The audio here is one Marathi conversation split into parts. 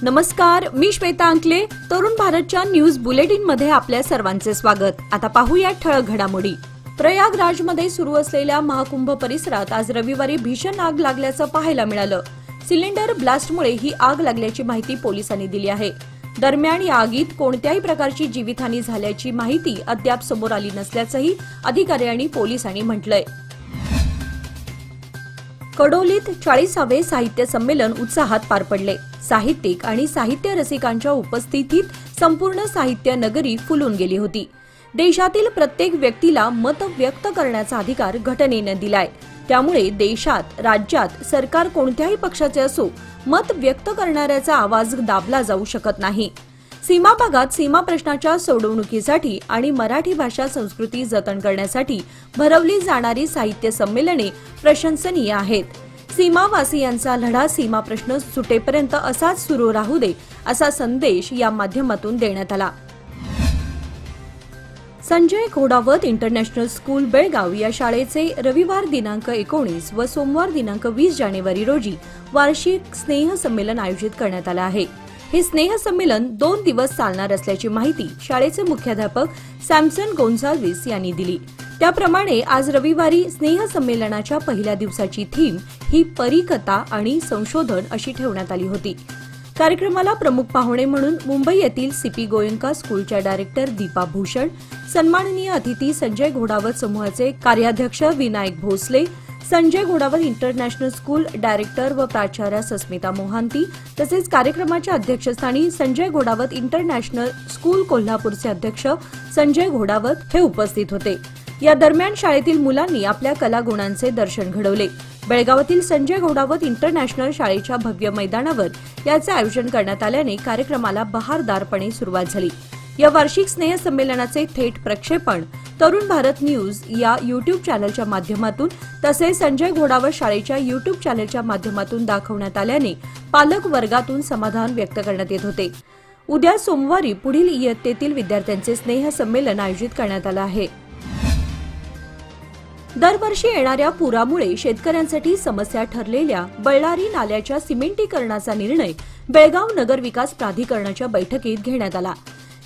नमस्कार, मी श्वेता अंकले. तरुण भारतच्या न्यूज बुलेटिन मध्ये आपल्या सर्वांचे स्वागत. आता पाहूया ठळक घडामोडी. प्रयागराजमध्ये सुरू असलेल्या महाकुंभ परिसरात आज रविवारी भीषण आग लागल्याचं पाहायला मिळालं. सिलेंडर ब्लास्टमुळे ही आग लागल्याची माहिती पोलिसांनी दिली आहे. दरम्यान या आगीत कोणत्याही प्रकारची जीवितहानी झाल्याची माहिती अद्याप समोर आली नसल्याचंही अधिकारी आणि पोलिसांनी म्हटलंय. कडोलीत 40वे साहित्य संमेलन उत्साहात पार पडले. साहित्यिक आणि साहित्य रसिकांच्या उपस्थितीत संपूर्ण साहित्य नगरी फुलून गेली होती. देशातील प्रत्येक व्यक्तीला मत व्यक्त करण्याचा अधिकार घटनेने दिलाय. त्यामुळे देशात, राज्यात सरकार कोणत्याही पक्षाचे असो, मत व्यक्त करणाऱ्याचा आवाज दाबला जाऊ शकत नाही. सीमा भागात सीमा प्रश्नाच्या सोडवणुकीसाठी आणि मराठी भाषा संस्कृती जतन करण्यासाठी भरवली जाणारी साहित्य संमेलने प्रशंसनीय आहेत. सीमावासियांचा लढा सीमा प्रश्न सुटेपर्यंत असाच सुरू राहू दे, असा संदेश या माध्यमातून देण्यात आला. संजय घोडावत इंटरनॅशनल स्कूल बेळगाव या शाळेचे रविवार दिनांक 19 व सोमवार दिनांक 20 जानेवारी रोजी वार्षिक स्नेह संमेलन आयोजित करण्यात आलं आहे. हे स्नेह संमेलन 2 दिवस चालणार असल्याची माहिती शाळेचे मुख्याध्यापक सॅमसन गोन्झाल्विस यांनी दिली. त्याप्रमाणे आज रविवारी स्नेह संमेलनाच्या पहिल्या दिवसाची थीम ही परिकथा आणि संशोधन अशी ठेवण्यात आली होती. कार्यक्रमाला प्रमुख पाहुणे म्हणून मुंबई येथील सीपी गोयंका स्कूलच्या डायरेक्टर दीपा भूषण, सन्माननीय अतिथी संजय घोडावत समूहाचे कार्याध्यक्ष Vinayak Bhosale, Sanjay Ghodawat international school director व प्राचार्या सस्मिता मोहांती तसेच कार्यक्रमाच्या अध्यक्षस्थानी संजय घोडावत इंटरनॅशनल स्कूल कोल्हापूरचे अध्यक्ष संजय घोडावत हे उपस्थित होते. या दरम्यान शाळेतील मुलांनी आपल्या कलागुणांचे दर्शन घडवले. बेळगावातील संजय घोडावत इंटरनॅशनल शाळेच्या भव्य मैदानावर याचे आयोजन करण्यात आल्याने कार्यक्रमाला बहारदारपणे सुरुवात झाली. या वार्षिक स्नेह संमेलनाचे थेट प्रक्षेपण तरुण भारत न्यूज या युट्यूब चॅनलच्या माध्यमातून तसेच संजय घोडावत शाळेच्या युट्यूब चॅनलच्या माध्यमातून दाखवण्यात आल्याने पालक वर्गातून समाधान व्यक्त करण्यात येत होते. उद्या सोमवारी पुढील इयत्तेतील विद्यार्थ्यांचे स्नेह संमेलन आयोजित करण्यात आलं आहे. दरवर्षी येणाऱ्या पुरामुळे शेतकऱ्यांसाठी समस्या ठरलेल्या बळ्ळारी नाल्याच्या सिमेंटीकरणाचा निर्णय बेळगाव नगर विकास प्राधिकरणाच्या बैठकीत घेण्यात आला.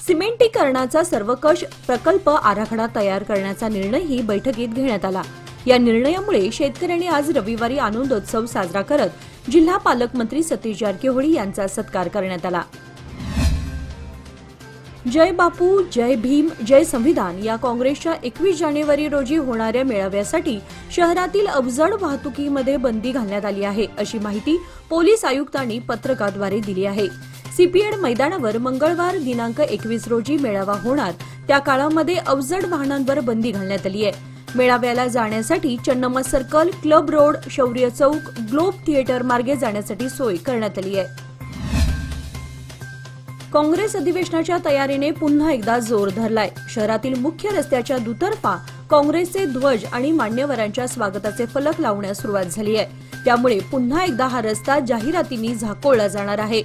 सिमेंटीकरणाचा सर्वकष प्रकल्प आराखडा तयार करण्याचा निर्णयही बैठकीत घेण्यात आला. या निर्णयामुळे शेतकऱ्यांनी आज रविवारी आनंदोत्सव साजरा करत जिल्हा पालकमंत्री सतीश जारकिहोळी यांचा सत्कार करण्यात आला. जय बापू, जय भीम, जय संविधान या काँग्रेसच्या 21 जानेवारी रोजी होणाऱ्या मेळाव्यासाठी शहरातील अवजड वाहतुकीमध्ये बंदी घालण्यात आली आहे, अशी माहिती पोलीस आयुक्तांनी पत्रकाद्वारे दिली आहे. सीपीएड मैदानावर मंगळवार दिनांक 21 रोजी मेळावा होणार त्या काळामध्ये अवजड वाहनांवर बंदी घालण्यात आली आहे. मेळाव्याला जाण्यासाठी चन्नम्मा सर्कल, क्लब रोड, शौर्य चौक, ग्लोब थिएटर मार्गे जाण्यासाठी सोय करण्यात आली आहे. काँग्रेस अधिवेशनाच्या तयारीने पुन्हा एकदा जोर धरलाय. शहरातील मुख्य रस्त्याच्या दुतर्फा काँग्रेसचे ध्वज आणि मान्यवरांच्या स्वागताचे फलक लावण्यास सुरुवात झाली आहे. त्यामुळे पुन्हा एकदा हा रस्ता जाहिरातींनी झाकोळला जाणार आहे.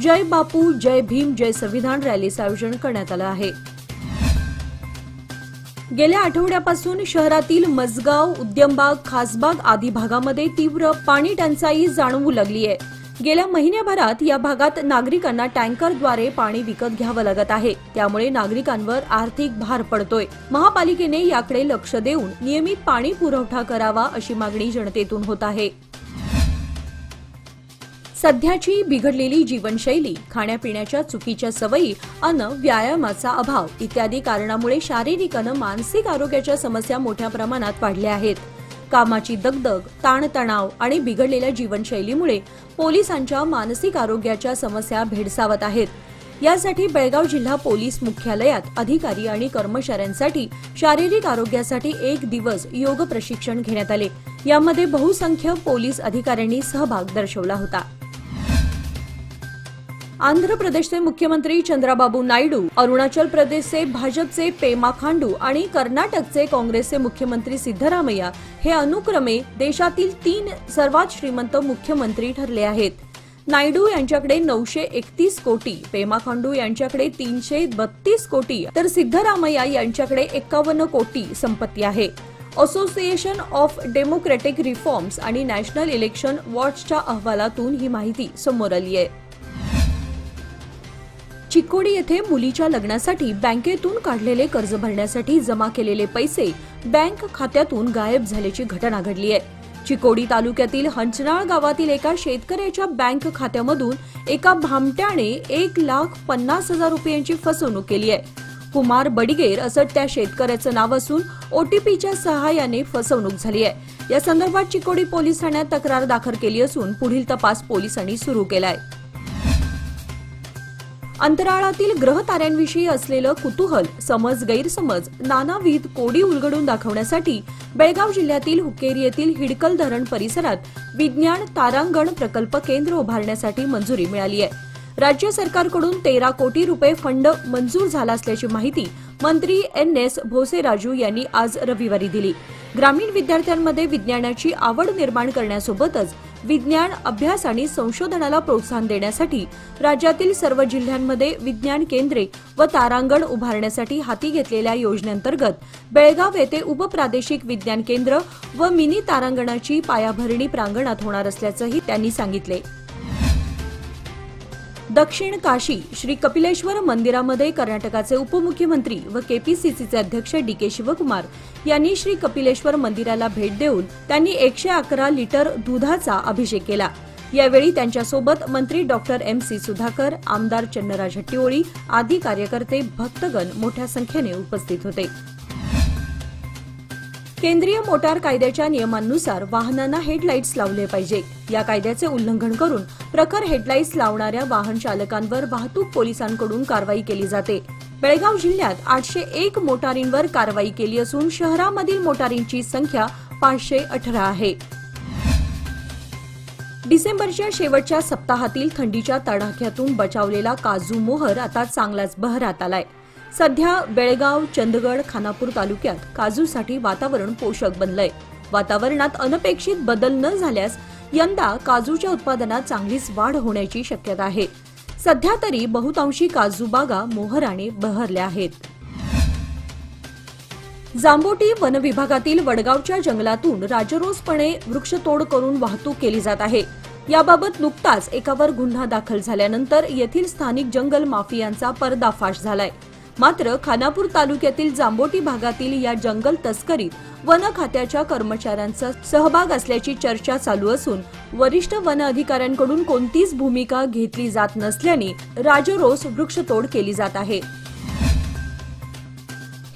जय बापू, जय भीम, जय संविधान रॅलीचं आयोजन करण्यात आलं आहे. गेल्या आठवड्यापासून शहरातील मजगाव, उद्यमबाग, खासबाग आदी भागामध्ये तीव्र पाणी टंचाई जाणवू लागली आहे. गेल्या महिन्याभरात या भागात नागरिकांना टँकरद्वारे पाणी विकत घ्यावं लागत आहे. त्यामुळे नागरिकांवर आर्थिक भार पडतोय. महापालिकेने याकडे लक्ष देऊन नियमित पाणी पुरवठा करावा अशी मागणी जनतेतून होत आहे. सध्याची बिघडलेली जीवनशैली, खाण्यापिण्याच्या चुकीच्या सवयी अन् व्यायामाचा अभाव इत्यादी कारणामुळे शारीरिक अन् मानसिक आरोग्याच्या समस्या मोठ्या प्रमाणात वाढल्या आहेत. कामाची दगदग, ताणतणाव आणि बिघडलेल्या जीवनशैलीमुळे पोलिसांच्या मानसिक आरोग्याच्या समस्या भेडसावत आहेत. यासाठी बेळगाव जिल्हा पोलीस मुख्यालयात अधिकारी आणि कर्मचाऱ्यांसाठी शारीरिक आरोग्यासाठी 1 दिवस योग प्रशिक्षण घेण्यात आले. यामध्ये बहुसंख्य पोलीस अधिकाऱ्यांनी सहभाग दर्शवला होता. आंध्र प्रदेशचे मुख्यमंत्री चंद्राबाबू नायडू, अरुणाचल प्रदेशचे भाजपचे पेमा खांडू आणि कर्नाटकचे काँग्रेसचे मुख्यमंत्री सिद्धरामय्या हे अनुक्रमे देशातील 3 सर्वात श्रीमंत मुख्यमंत्री ठरले आहेत. नायडू यांच्याकडे 931 कोटी, पेमा खांडू यांच्याकडे 332 कोटी तर सिद्धरामय्या यांच्याकडे 51 कोटी संपत्ती आहे. असोसिएशन ऑफ डेमोक्रेटिक रिफॉर्म्स आणि नॅशनल इलेक्शन वॉचच्या अहवालातून ही माहिती समोर आली आहे. चिकोडी येथे मुलीच्या लग्नासाठी बँकेतून काढलेले कर्ज भरण्यासाठी जमा केलेले पैसे बँक खात्यातून गायब झाल्याची घटना घडली आहे। चिकोडी तालुक्यातील हंचनाळ गावातील एका शेतकऱ्याच्या बँक खात्यामधून एका भामट्याने 1,50,000 रुपयांची फसवणूक केली आहे। कुमार बडिगेर असं त्या शेतकऱ्याचं नाव असून ओटीपीच्या सहाय्याने फसवणूक झाली आहे। या संदर्भात चिकोडी पोलीस ठाण्यात तक्रार दाखल केली असून पुढील तपास पोलिसांनी सुरू केलाय। अंतराळातील ग्रह ताऱ्यांविषयी असलेलं कुतूहल, समज गैरसमज नानाविध कोडी उलगडून दाखवण्यासाठी बेळगाव जिल्ह्यातील हुक्केरी येथील हिडकल धरण परिसरात विज्ञान तारांगण प्रकल्प केंद्र उभारण्यासाठी मंजुरी मिळाली आहे। राज्य सरकारकडून 13 कोटी रुपये फंड मंजूर झाला असल्याची माहिती मंत्री NS भोसेराजू यांनी आज रविवारी दिली। ग्रामीण विद्यार्थ्यांमध्ये विज्ञानाची आवड निर्माण करण्यासोबतच विज्ञान अभ्यास आणि संशोधनाला प्रोत्साहन देण्यासाठी राज्यातील सर्व जिल्ह्यांमध्ये विज्ञान केंद्रे व तारांगण उभारण्यासाठी हाती घेतलेल्या योजनेअंतर्गत बेळगाव येथे उपप्रादेशिक विज्ञान केंद्र व मिनी तारांगणाची पायाभरणी प्रांगणात होणार असल्याचंही त्यांनी सांगितले। दक्षिण काशी श्री कपिलेश्वर मंदिरामध्ये कर्नाटकाचे उपमुख्यमंत्री व केपीसीसीचे अध्यक्ष DK शिवकुमार यांनी श्री कपिलेश्वर मंदिराला भेट देऊन त्यांनी 111 लिटर दुधाचा अभिषेक केला। यावेळी त्यांच्यासोबत मंत्री डॉक्टर MC सुधाकर, आमदार चन्नराज हट्टीओळी आदी कार्यकर्ते, भक्तगण मोठ्या संख्येने उपस्थित होते। केंद्रीय मोटार कायद्याच्या नियमांनुसार वाहनांना हेडलाईट्स लावले पाहिजे। या कायद्याचे उल्लंघन करून प्रखर हेडलाईट्स लावणाऱ्या वाहन चालकांवर वाहतूक पोलिसांकडून कारवाई केली जाते। बेळगाव जिल्ह्यात 801 मोटारींवर कारवाई केली असून शहरामधील मोटारींची संख्या 518 आहे। डिसेंबरच्या शेवटच्या सप्ताहातील थंडीच्या तडाख्यातून बचावलेला काजू मोहर आता चांगलाच बहरात आलाय। सध्या बेळगाव, चंदगड, खानापूर तालुक्यात काजूसाठी वातावरण पोषक बनलंय। वातावरणात अनपेक्षित बदल न झाल्यास यंदा काजूच्या उत्पादनात चांगलीच वाढ होण्याची शक्यता आहे। सध्या तरी बहुतांशी काजू बागा मोहराने बहरल्या आहेत। जांबोटी वन विभागातील वडगावच्या जंगलातून राजरोसपणे वृक्षतोड करून वाहतूक केली जात आहे। याबाबत नुकताच एकावर गुन्हा दाखल झाल्यानंतर येथील स्थानिक जंगल माफियांचा पर्दाफाश झालाय। मात्र खानापूर तालुक्यातील जांबोटी भागातील या जंगल तस्करीत वन खात्याच्या कर्मचाऱ्यांचा सहभाग असल्याची चर्चा चालू असून वरिष्ठ वन अधिकाऱ्यांकडून कोणतीच भूमिका घेतली जात नसल्याने राजरोस वृक्षतोड केली जात आहे।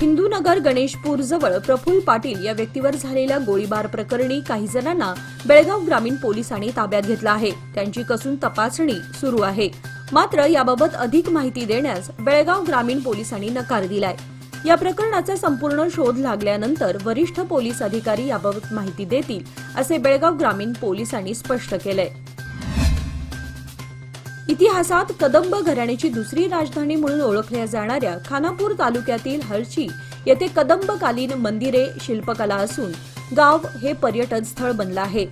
हिंदूनगर गणेशपूर जवळ प्रफुल्ल पाटील या व्यक्तीवर झालेल्या गोळीबार प्रकरणी काही जणांना बेळगाव ग्रामीण पोलिसांनी ताब्यात घेतलं आहे। त्यांची कसून तपासणी सुरू आहे। मात्र याबाबत अधिक माहिती देण्यास बेळगाव ग्रामीण पोलिसांनी नकार दिलाय। या प्रकरणाचा संपूर्ण शोध लागल्यानंतर वरिष्ठ पोलीस अधिकारी याबाबत माहिती देतील असे बेळगाव ग्रामीण पोलिसांनी स्पष्ट केलंय। इतिहासात कदंब घराण्याची दुसरी राजधानी म्हणून ओळखल्या जाणाऱ्या खानापूर तालुक्यातील हळशी येथे कदंबकालीन मंदिरे, शिल्पकला असून गाव हे पर्यटन स्थळ बनलं आहे।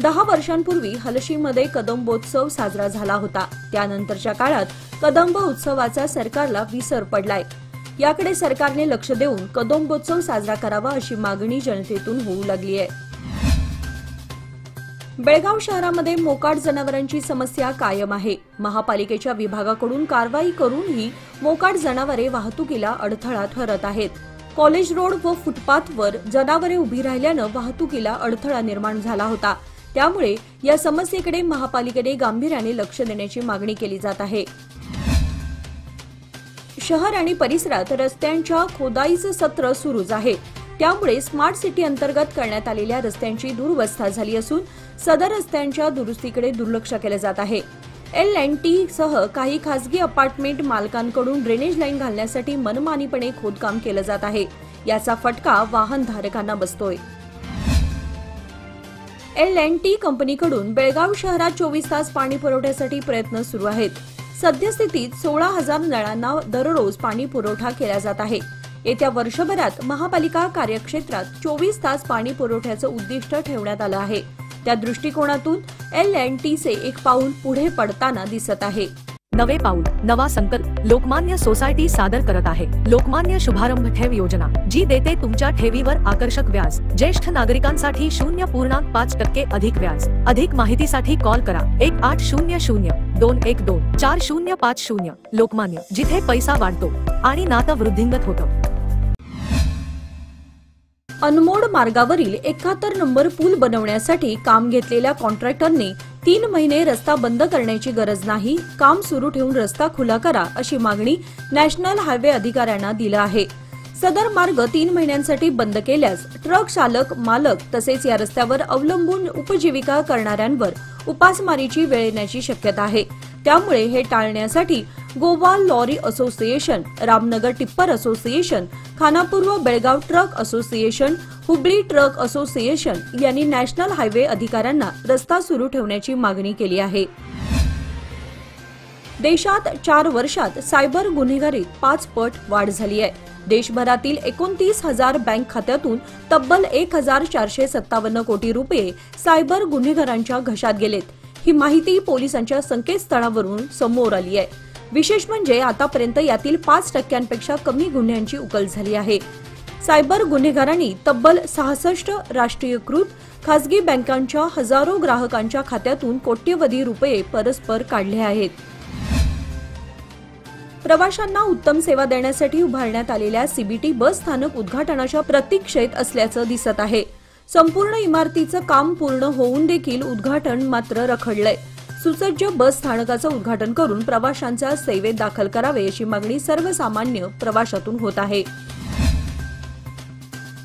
10 वर्षांपूर्वी हलशीमध्ये कदंबोत्सव साजरा झाला होता। त्यानंतरच्या काळात कदंब उत्सवाचा सरकारला विसर पडलाय। याकडे सरकारने लक्ष देऊन कदंबोत्सव साजरा करावा अशी मागणी जनतेतून होऊ लागली आहे। बेळगाव शहरामध्ये मोकाट जनावरांची समस्या कायम आहे। महापालिकेच्या विभागाकडून कारवाई करूनही मोकाट जनावरे वाहतुकीला अडथळा ठरत आहेत। कॉलेज रोड व फुटपाथवर जनावरे उभी राहिल्यानं वाहतुकीला अडथळा निर्माण झाला होता। त्यामुळे या समस्येकडे महापालिकेने गांभीर्याने लक्ष देण्याची मागणी केली जात आहे। शहर आणि परिसरात रस्त्यांच्या खोदाईचं सत्र सुरूच आहे। त्यामुळे स्मार्ट सिटी अंतर्गत करण्यात आलेल्या रस्त्यांची दुरवस्था झाली असून सदर रस्त्यांच्या दुरुस्तीकडे दुर्लक्ष केले जात आहे। L&T सह काही खासगी अपार्टमेंट मालकांकडून ड्रेनेज लाईन घालण्यासाठी मनमानीपणे खोदकाम केलं जात आहे। याचा फटका वाहनधारकांना बसतोय। L&T कंपनीकडून बेळगाव शहरात 24 तास पाणी पुरवठ्यासाठी प्रयत्न सुरू आहेत। सद्यस्थितीत 16,000 नळांना दररोज पाणी पुरवठा केला जात आहे। येत्या वर्षभरात महापालिका कार्यक्षेत्रात 24 तास पाणी पुरवठ्याचं उद्दिष्ट ठेवण्यात आलं आहे। त्या दृष्टिकोनातून L&Tचे एक पाऊल पुढे पडताना दिसत आहे। नवे पाऊल नवा संकल्प लोकमान्य सोसायटी सादर करत आहे लोकमान्य शुभारंभ ठेव योजना, जी देते तुमच्या ठेवीवर आकर्षक व्याज। ज्येष्ठ नागरिकांसाठी 0.5% अधिक व्याज। अधिक माहितीसाठी कॉल करा 1800-212-4050। लोकमान्य, जिथे पैसा वाढतो आणि नातं वृद्धिंगत होतं। अनमोड मार्गावरील 71 नंबर पूल बनवण्यासाठी काम घेतलेल्या कॉन्ट्रॅक्टरने 3 महिने रस्ता बंद करण्याची गरज नाही, काम सुरू ठेवून रस्ता खुला करा अशी मागणी नॅशनल हायवे अधिकाऱ्यांना दिली आहे। सदर मार्ग 3 महिन्यांसाठी बंद केल्यास ट्रक चालक, मालक तसेच या रस्त्यावर अवलंबून उपजीविका करणाऱ्यांवर उपासमारीची वेळ येण्याची शक्यता आहे। त्यामुळे हे टाळण्यासाठी Goa lorry association, Ramnagar tipper association, Khanapur व Belgaum truck association, Hubli truck association यांनी नॅशनल हायवे अधिकाऱ्यांना रस्ता सुरू ठेवण्याची मागणी केली आहे। देशात 4 वर्षात सायबर गुन्हेगारीत 5 पट वाढ झाली आहे। देशभरातील 29,000 बँक खात्यातून तब्बल 1,457 कोटी रुपये सायबर गुन्हेगारांच्या घशात गेलेत। ही माहिती पोलिसांच्या संकेतस्थळावरून समोर आली आहे। विशेष म्हणजे आतापर्यंत यातील 5% कमी गुन्ह्यांची उकल झाली आहे। सायबर गुन्हेगारांनी तब्बल 66 राष्ट्रीयकृत खासगी बँकांच्या हजारो ग्राहकांच्या खात्यातून कोट्यवधी रुपये परस्पर काढले आहेत। प्रवाशांना उत्तम सेवा देण्यासाठी उभारण्यात आलेल्या सीबीटी बस स्थानक उद्घाटनाच्या प्रतीक्षेत असल्याचं दिसत आहे। संपूर्ण इमारतीचं काम पूर्ण होऊन देखील उद्घाटन मात्र रखडलंय। सुसज्ज बस स्थानकाचं उद्घाटन करून प्रवाशांच्या सेवेत दाखल करावे अशी मागणी सर्वसामान्य प्रवाशातून होत आहे।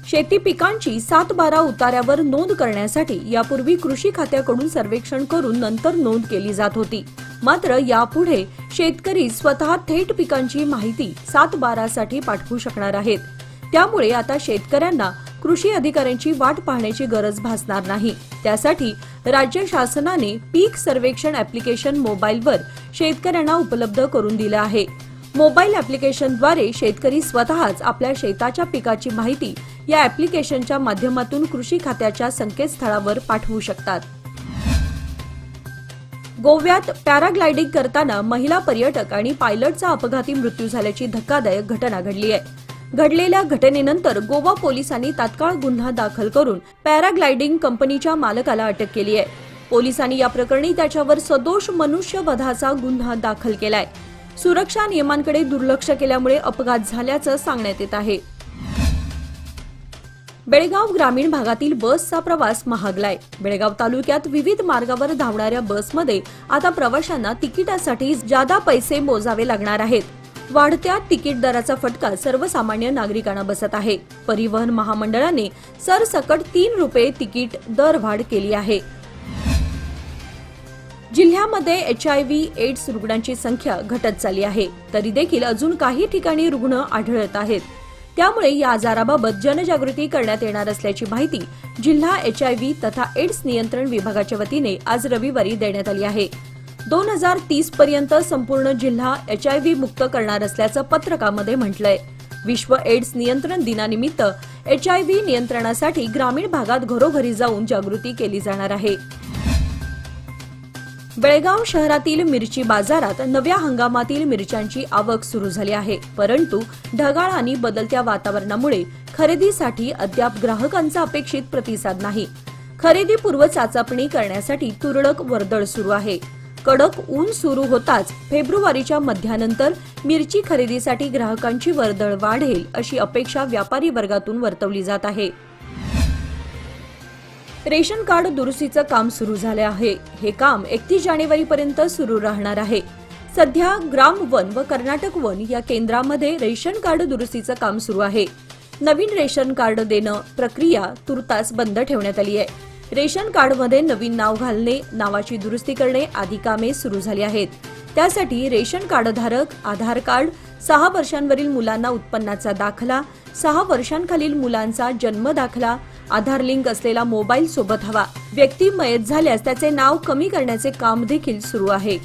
शेती पिकांची 7-12 उतार्यावर नोंद करण्यासाठी यापूर्वी कृषी खात्याकडून सर्वेक्षण करून नंतर नोंद केली जात होती। मात्र यापुढे शेतकरी स्वतः थेट पिकांची माहिती 7-12 साठी पाठवू शकणार आहेत। त्यामुळे आता शेतकऱ्यांना कृषी अधिकाऱ्यांची वाट पाहण्याची गरज भासणार नाही। त्यासाठी राज्य शासनाने पीक सर्वेक्षण ॲप्लिकेशन मोबाईलवर शेतकऱ्यांना उपलब्ध करून दिलं आहे। मोबाईल ॲप्लिकेशनद्वारे शेतकरी स्वतःच आपल्या शेताच्या पिकाची माहिती या ॲप्लिकेशनच्या माध्यमातून कृषी खात्याच्या संकेतस्थळावर पाठवू शकतात। गोव्यात पॅराग्लायडिंग करताना महिला पर्यटक आणि पायलटचा अपघाती मृत्यू झाल्याची धक्कादायक घटना घडली आहे। घडलेल्या घटनेनंतर गोवा पोलिसांनी तात्काळ गुन्हा दाखल करून पॅराग्लायडिंग कंपनीच्या मालकाला अटक केली आहे। पोलिसांनी या प्रकरणी त्याच्यावर सदोष मनुष्यवधाचा गुन्हा दाखल केलाय। सुरक्षा नियमांकडे दुर्लक्ष केल्यामुळे अपघात झाल्याचं सांगण्यात येत आहे। बेळगाव ग्रामीण भागातील बसचा प्रवास महागलाय। बेळगाव तालुक्यात विविध मार्गावर धावणाऱ्या बसमध्ये आता प्रवाशांना तिकिटासाठी जादा पैसे मोजावे लागणार आहेत। वाढत्या तिकीट दराचा फटका सर्वसामान्य नागरिकांना बसत आहे। परिवहन महामंडळाने सरसकट 3 रुपये तिकीट दरवाढ केली आहे। जिल्ह्यामध्ये HIV/AIDS रुग्णांची संख्या घटत चालली आहे, तरी देखील अजून काही ठिकाणी रुग्ण आढळत आहेत। त्यामुळे या आजाराबाबत जनजागृती करण्यात येणार असल्याची माहिती जिल्हा HIV तथा AIDS नियंत्रण विभागाच्या वतीने आज रविवारी देण्यात आली आहे। 2030 पर्यंत संपूर्ण जिल्हा HIV मुक्त करणार असल्याचं पत्रकामध्ये म्हटलंय। विश्व एड्स नियंत्रण दिनानिमित्त HIV नियंत्रणासाठी ग्रामीण भागात घरोघरी जाऊन जागृती केली जाणार आहे। बेळगाव शहरातील मिरची बाजारात नव्या हंगामातील मिरच्यांची आवक सुरू झाली आहे, परंतु ढगाळ आणि बदलत्या वातावरणामुळे खरेदीसाठी अद्याप ग्राहकांचा अपेक्षित प्रतिसाद नाही। खरेदीपूर्व चाचपणी करण्यासाठी तुरळक वर्दळ सुरू आहे। कडक ऊन सुरू होताच फेब्रुवारीच्या मध्यानंतर मिरची खरेदीसाठी ग्राहकांची वर्दळ वाढेल अशी अपेक्षा व्यापारी वर्गातून वर्तवली जात आहे। रेशन कार्ड दुरुस्तीचं काम सुरू झाले आहे। हे काम 31 जानेवारीपर्यंत सुरू राहणार आहे। सध्या ग्राम वन व कर्नाटक वन या केंद्रामध्ये रेशन कार्ड दुरुस्तीचं काम सुरू आहे। नवीन रेशन कार्ड देणं प्रक्रिया तुर्तास बंद ठेवण्यात आली आहे। रेशन कार्डमध्ये नवीन नाव घालणे, नावाची दुरुस्ती करणे आदी कामे सुरू झाली आहेत। त्यासाठी रेशन कार्डधारक आधार कार्ड, 6 वर्षांवरील मुलांना उत्पन्नाचा दाखला, 6 वर्षांखालील मुलांचा जन्म दाखला, आधार लिंक असलेला मोबाईल सोबत हवा। व्यक्ती मयत झाल्यास त्याचे नाव कमी करण्याचे काम देखील सुरू आहे।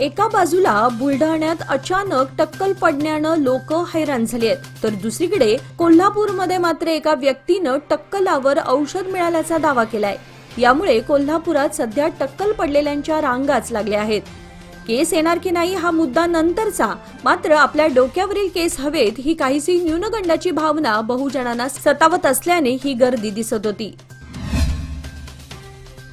एका बाजूला बुलढाण्यात अचानक टक्कल पडण्यानं लोक हैराण झाले आहेत, तर दुसरीकडे कोल्हापूरमध्ये मात्र एका व्यक्तीनं टक्कलावर औषध मिळाल्याचा दावा केलाय। यामुळे कोल्हापुरात सध्या टक्कल पडलेल्यांच्या रांगाच लागल्या आहेत. केस येणार की नाही हा मुद्दा नंतरचा, मात्र आपल्या डोक्यावरील केस हवेत ही काहीशी न्यूनगंडाची भावना बहुजनांना सतावत असल्याने ही गर्दी दिसत होती.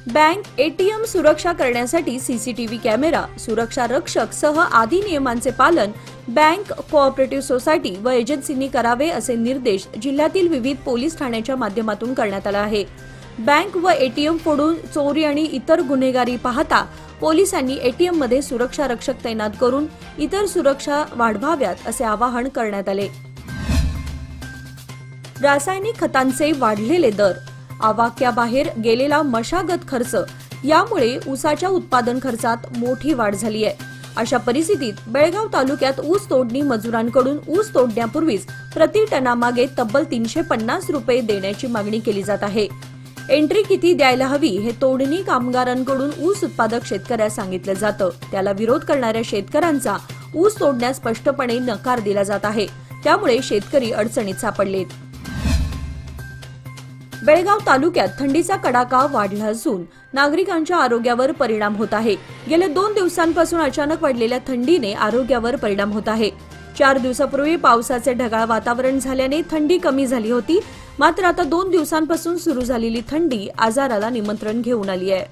बँक, एटीएम सुरक्षा करण्यासाठी सीसीटीव्ही कॅमेरा, सुरक्षा रक्षक सह आदी नियमांचे पालन बँक, कोऑपरेटिव्ह सोसायटी व एजन्सींनी करावे असे निर्देश जिल्ह्यातील विविध पोलीस ठाण्याच्या माध्यमातून करण्यात आला आहे. बँक व एटीएम फोडून चोरी आणि इतर गुन्हेगारी पाहता पोलिसांनी एटीएम मध्ये सुरक्षा रक्षक तैनात करून इतर सुरक्षा वाढवाव्यात असे आवाहन करण्यात आले. रासायनिक खतांचे वाढलेले दर, आवाक्याबाहेर गेलेला मशागत खर्च यामुळे ऊसाच्या उत्पादन खर्चात मोठी वाढ झाली आहे. अशा परिस्थितीत बेळगाव तालुक्यात ऊस तोडणी मजुरांकडून ऊस तोडण्यापूर्वीच प्रति टनामागे तब्बल 350 रुपये देण्याची मागणी केली जात आहे. एंट्री किती द्यायला हवी हे तोडणी कामगारांकडून ऊस उत्पादक शेतकऱ्यास सांगितलं जातं. त्याला विरोध करणाऱ्या शेतकऱ्यांचा ऊस तोडण्यास स्पष्टपणे नकार दिला जात आहे. त्यामुळे शेतकरी अडचणीत सापडलेत. बेळगाव तालुक्यात थंडीचा कडाका वाढला असून नागरिकांच्या आरोग्यावर परिणाम होत आहे. गेल्या 2 दिवसांपासून अचानक वाढलेल्या थंडीने आरोग्यावर परिणाम होत आहे. 4 दिवसापूर्वी पावसाचे ढगाळ वातावरण झाल्याने थंडी कमी झाली होती, मात्र आता 2 दिवसांपासून सुरू झालेली थंडी आजाराला निमंत्रण घेऊन आली आहे.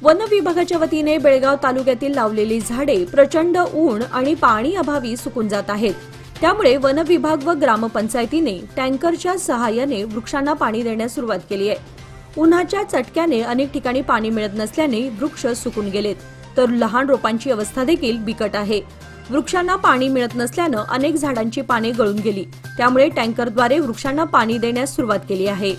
वन विभागाच्या वतीने बेळगाव तालुक्यातील लावलेली झाडे प्रचंड ऊन आणि पाणी अभावी सुकून जात आहेत. त्यामुळे वन विभाग व ग्रामपंचायतीने टँकरच्या सहाय्याने वृक्षांना पाणी देण्यास सुरुवात केली आहे. उन्हाच्या चटक्याने अनेक ठिकाणी पाणी मिळत नसल्याने वृक्ष सुकून गेलेत, तर लहान रोपांची अवस्था देखील बिकट आहे. वृक्षांना पाणी मिळत नसल्यानं अनेक झाडांची पाने गळून गेली. त्यामुळे टँकरद्वारे वृक्षांना पाणी देण्यास सुरुवात केली आहे.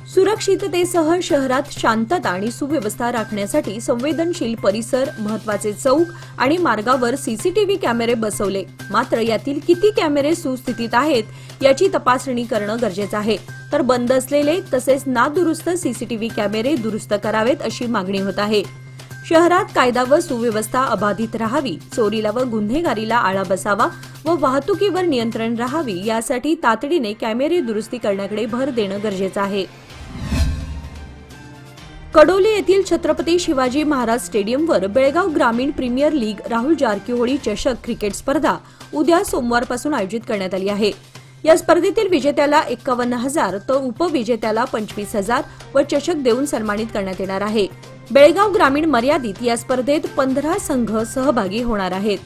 सुरक्षिततेसह शहरात शांतता आणि सुव्यवस्था राखण्यासाठी संवेदनशील परिसर, महत्वाचे चौक आणि मार्गावर सीसीटीव्ही कॅमेरे बसवले. मात्र यातील किती कॅमेरे सुस्थितीत आहेत याची तपासणी करणं गरजेचं आहे. तर बंद असलेले तसेच नादुरुस्त सीसीटीव्ही कॅमेरे दुरुस्त करावेत अशी मागणी होत आहे. शहरात कायदा व सुव्यवस्था अबाधित राहावी, चोरीला व गुन्हेगारीला आळा बसावा व वाहतुकीवर नियंत्रण राहावी यासाठी तातडीने कॅमेरे दुरुस्ती करण्याकडे भर देणं गरजेचं आहे. कडोली येथील छत्रपती शिवाजी महाराज स्टेडियमवर बेळगाव ग्रामीण प्रीमियर लीग राहुल जारकीहोळी चषक क्रिकेट स्पर्धा उद्या सोमवारपासून आयोजित करण्यात आली आहे. या स्पर्धेतील विजेत्याला 51,000 तर उपविजेत्याला 25,000 व चषक देऊन सन्मानित करण्यात येणार आहे. बेळगाव ग्रामीण मर्यादित या स्पर्धेत 15 संघ सहभागी होणार आहेत.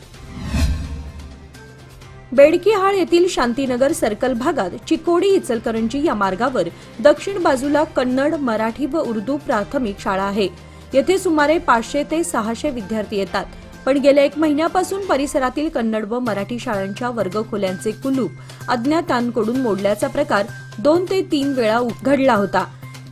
बेडकीहाळ येथील शांतीनगर सर्कल भागात चिकोडी इचलकरंजी या मार्गावर दक्षिण बाजूला कन्नड, मराठी व उर्दू प्राथमिक शाळा आहे. येथे सुमारे 500 ते 600 विद्यार्थी येतात. पण गेल्या 1 महिन्यापासून परिसरातील कन्नड व मराठी शाळांच्या वर्गखोल्यांचे कुलूप अज्ञातांकडून मोडल्याचा प्रकार 2 ते 3 वेळा घडला होता.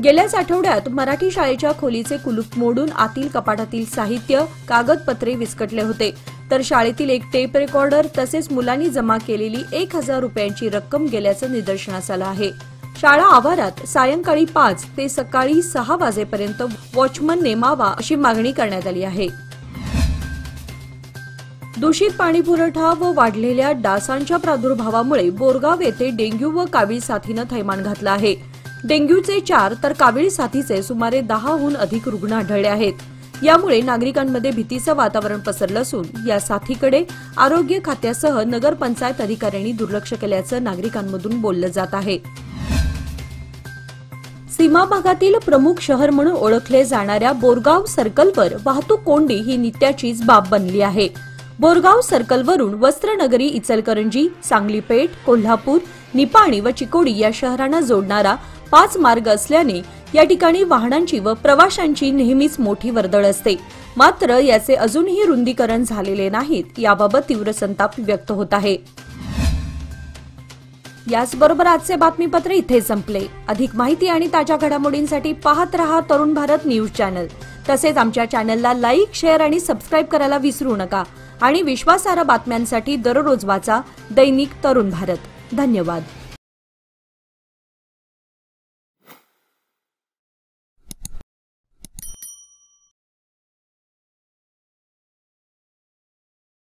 गेल्याच आठवड्यात मराठी शाळेच्या खोलीचे कुलूप मोडून आतील कपाटातील साहित्य, कागदपत्रे विस्कटले होते. तर शाळेतील एक टेप रेकॉर्डर तसेच मुलांनी जमा केलेली 1,000 रुपयांची रक्कम गेल्याचं निदर्शनास आलं आहे. शाळा आवारात सायंकाळी 5 ते सकाळी 6 वाजेपर्यंत वॉचमन नेमावा अशी मागणी करण्यात आली आहे. दूषित पाणीपुरवठा व वाढलेल्या डासांच्या प्रादुर्भावामुळे बोरगाव येथे डेंग्यू व कावीळ साथीनं थैमान घातलं आहे. डेंग्यूचे 4 तर कावीळ साथीचे सुमारे 10हून अधिक रुग्ण आढळले आहेत. यामुळे नागरिकांमध्ये भीतीचं वातावरण पसरलं असून या साथीकडे आरोग्य खात्यासह नगरपंचायत अधिकाऱ्यांनी दुर्लक्ष केल्याचं नागरिकांमधून बोललं जात आहे. सीमा भागातील प्रमुख शहर म्हणून ओळखले जाणाऱ्या बोरगाव सर्कलवर वाहतूक कोंडी ही नित्याचीच बाब बनली आहे. बोरगाव सर्कलवरून वस्त्रनगरी इचलकरंजी, सांगली पेठ, कोल्हापूर, निपाणी व चिकोडी या शहरांना जोडणारा 5 मार्ग असल्याने या ठिकाणी वाहनांची व प्रवाशांची नेहमीच मोठी वर्दळ असते. मात्र याचे अजूनही रुंदीकरण झालेले नाहीत. याबाबत तीव्र संताप व्यक्त होत आहे. याचबरोबर आजचे बातमीपत्र इथे संपले. अधिक माहिती आणि ताज्या घडामोडींसाठी पाहत रहा तरुण भारत न्यूज चॅनल. तसेच आमच्या चॅनलला लाईक, शेअर आणि सबस्क्राईब करायला विसरू नका. आणि विश्वासार्ह बातम्यांसाठी दररोज वाचा दैनिक तरुण भारत. धन्यवाद.